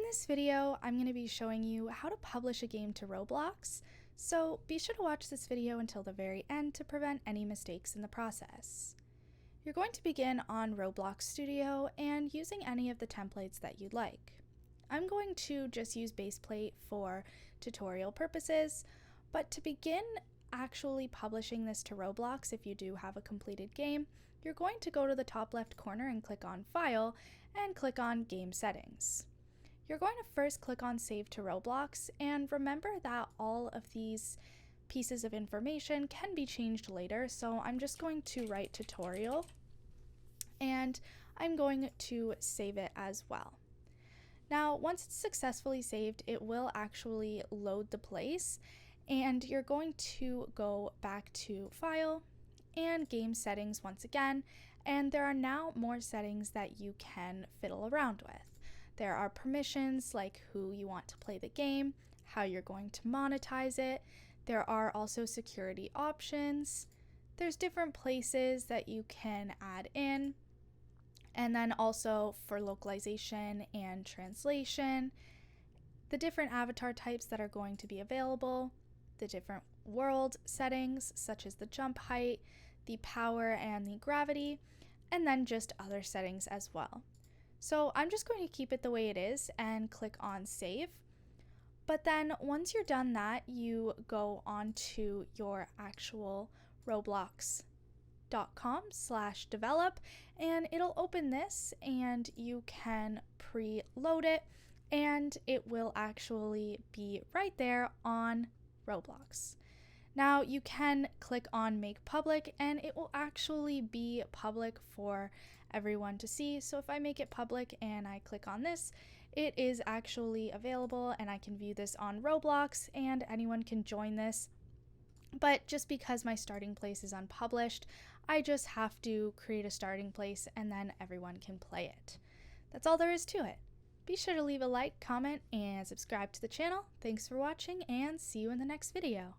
this video, I'm going to be showing you how to publish a game to Roblox, so be sure to watch this video until the very end to prevent any mistakes in the process. You're going to begin on Roblox Studio and using any of the templates that you'd like. I'm going to just use baseplate for tutorial purposes, but to begin actually publishing this to Roblox, if you do have a completed game, you're going to go to the top left corner and click on File and click on Game Settings. You're going to first click on Save to Roblox, and remember that all of these pieces of information can be changed later, so I'm just going to write tutorial and I'm going to save it as well. Now, once it's successfully saved, it will actually load the place, and you're going to go back to File and Game Settings once again, and there are now more settings that you can fiddle around with. There are permissions like who you want to play the game, how you're going to monetize it. There are also security options. There's different places that you can add in. And then also for localization and translation, the different avatar types that are going to be available, the different world settings such as the jump height, the power and the gravity, and then just other settings as well. So I'm just going to keep it the way it is and click on Save. But then once you're done that, you go on to your actual roblox.com/develop, and it'll open this and you can preload it and it will actually be right there on Roblox. Now you can click on Make Public and it will actually be public for everyone to see. So if I make it public and I click on this, it is actually available and I can view this on Roblox and anyone can join this. But just because my starting place is unpublished, I just have to create a starting place and then everyone can play it. That's all there is to it. Be sure to leave a like, comment, and subscribe to the channel. Thanks for watching and see you in the next video.